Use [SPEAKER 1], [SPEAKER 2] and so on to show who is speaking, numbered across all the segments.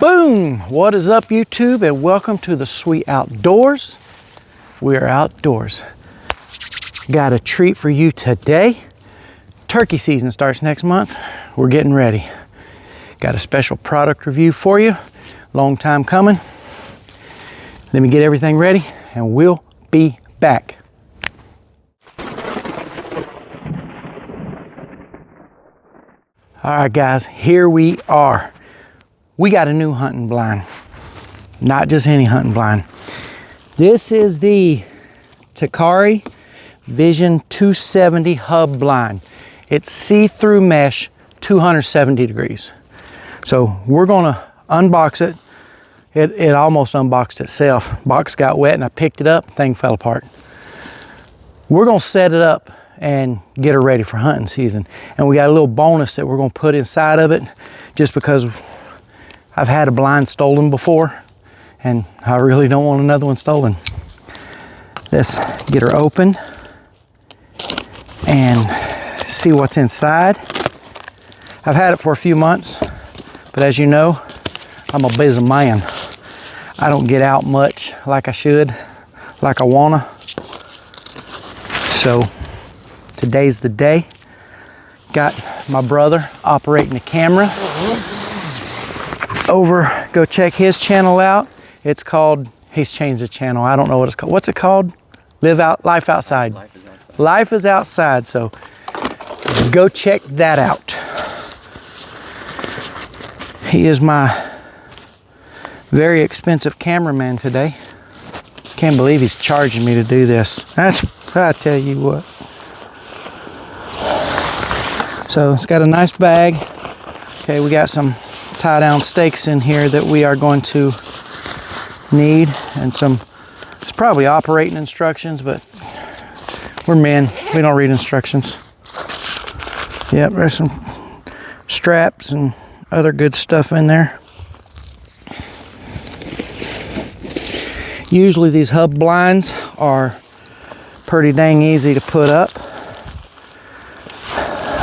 [SPEAKER 1] Boom! What is up, YouTube, and welcome to the sweet outdoors. We are outdoors. Got a treat for you today. Turkey season starts next month. We're getting ready. Got a special product review for you. Long time coming. Let me get everything ready and we'll be back. All right, guys, here we are. We got a new hunting blind, not just any hunting blind. This is the Tekari Vision 270 hub blind. It's see-through mesh, 270 degrees. So we're gonna unbox it. It almost unboxed itself. Box got wet and I picked it up, thing fell apart. We're gonna set it up and get her ready for hunting season. And we got a little bonus that we're gonna put inside of it just because I've had a blind stolen before and I really don't want another one stolen. Let's get her open and see what's inside. I've had it for a few months, but as you know, I'm a busy man. I don't get out much like I should, like I wanna. So today's the day. Got my brother operating the camera. Go check his channel out. It's called, he's changed the channel. I don't know what it's called. What's it called? Life Outside.
[SPEAKER 2] Life is outside.
[SPEAKER 1] Life is Outside. So go check that out. He is my very expensive cameraman today. Can't believe he's charging me to do this. I tell you what. So it's got a nice bag. Okay, we got some tie down stakes in here that we are going to need, and it's probably operating instructions, but we're men, we don't read instructions. Yep, there's some straps and other good stuff in there. Usually these hub blinds are pretty dang easy to put up.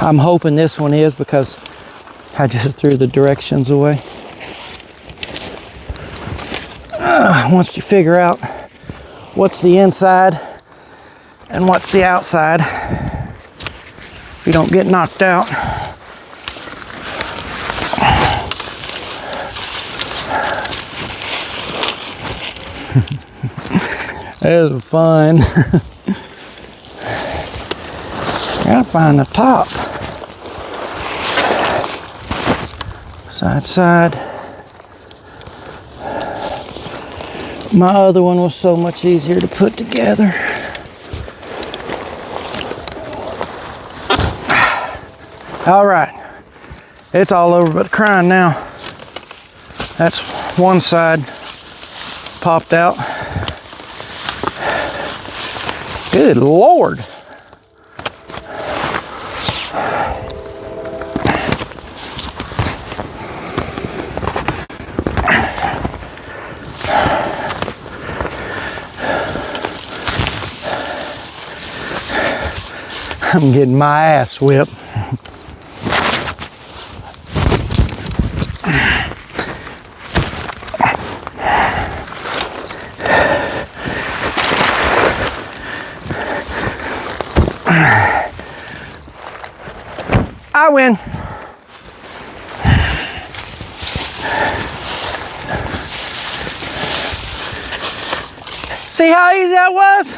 [SPEAKER 1] I'm hoping this one is because I just threw the directions away. Once you figure out what's the inside and what's the outside, you don't get knocked out. That was fun. Gotta find the top. Side. My other one was so much easier to put together. All right, it's all over but crying now. That's one side popped out. Good Lord. I'm getting my ass whipped. I win. See how easy that was?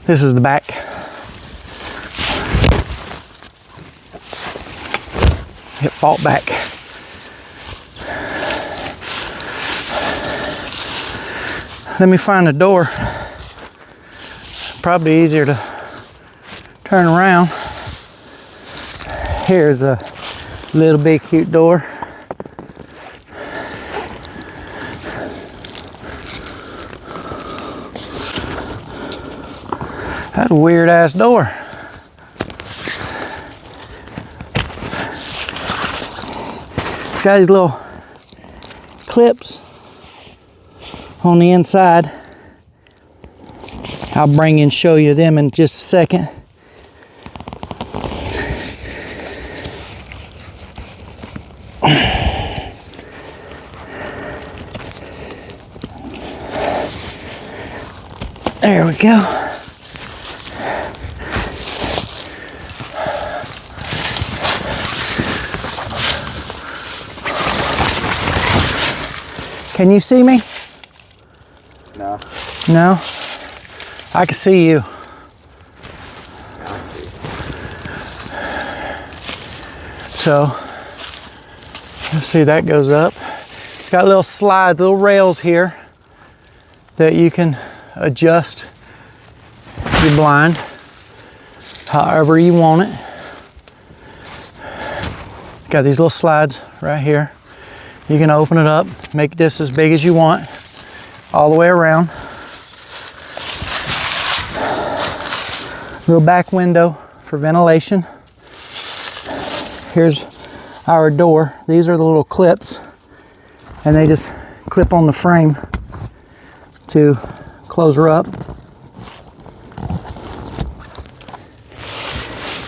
[SPEAKER 1] This is the back. It fought back. Let me find a door. Probably easier to turn around. Here's a little big cute door. That's a weird ass door. It's got these little clips on the inside. I'll bring and show you them in just a second. There we go. Can you see me?
[SPEAKER 2] No.
[SPEAKER 1] No? I can see you. So, let's see, that goes up. It's got little slides, little rails here that you can adjust your blind however you want it. Got these little slides right here. You can open it up, make this as big as you want, all the way around. Little back window for ventilation. Here's our door. These are the little clips, and they just clip on the frame to close her up.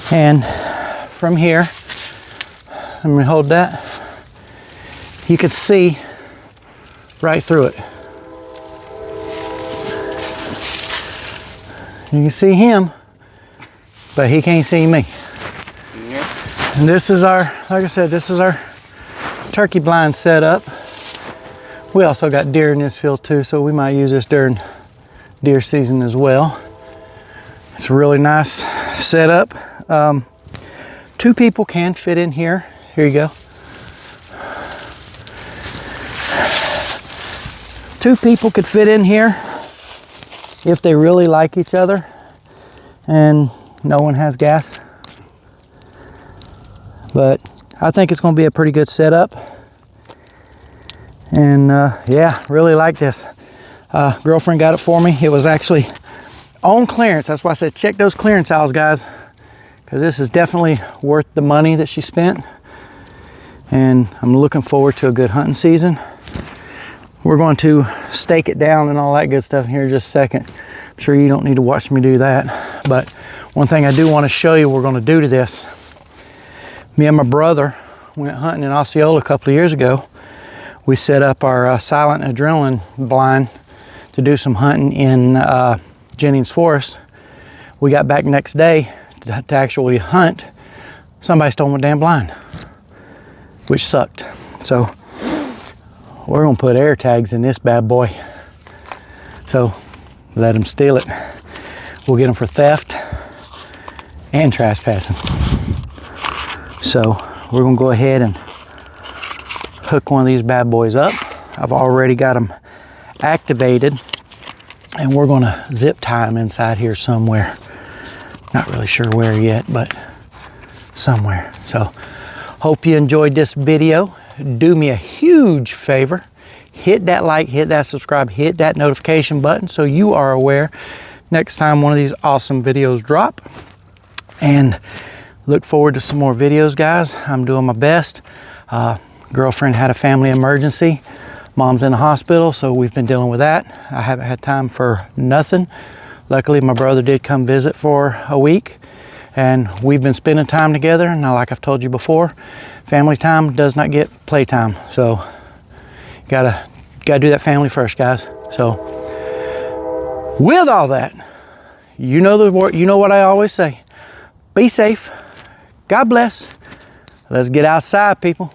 [SPEAKER 1] And from here, let me hold that. You can see right through it. You can see him, but he can't see me. And this is our, like I said, this is our turkey blind setup. We also got deer in this field too, so we might use this during deer season as well. It's a really nice setup. 2 people can fit in here. Here you go. 2 people could fit in here if they really like each other and no one has gas. But I think it's going to be a pretty good setup. And yeah, really like this. Girlfriend got it for me. It was actually on clearance. That's why I said check those clearance aisles, guys, because this is definitely worth the money that she spent. And I'm looking forward to a good hunting season. We're going to stake it down and all that good stuff here in just a second. I'm sure you don't need to watch me do that. But one thing I do want to show you we're going to do to this. Me and my brother went hunting in Osceola a couple of years ago. We set up our silent adrenaline blind to do some hunting in Jennings Forest. We got back next day to actually hunt. Somebody stole my damn blind, which sucked. So we're gonna put air tags in this bad boy. So let them steal it. We'll get them for theft and trespassing. So we're gonna go ahead and hook one of these bad boys up. I've already got them activated, and we're gonna zip tie them inside here somewhere. Not really sure where yet, but somewhere. So hope you enjoyed this video. Do me a huge favor. Hit that like, hit that subscribe, hit that notification button so you are aware next time one of these awesome videos drop. And look forward to some more videos, guys. I'm doing my best. Girlfriend had a family emergency. Mom's in the hospital, so we've been dealing with that. I haven't had time for nothing. Luckily, my brother did come visit for a week, and we've been spending time together. Now, like I've told you before, family time does not get playtime. So you gotta do that family first, guys. So with all that, you know what I always say. Be safe. God bless. Let's get outside, people.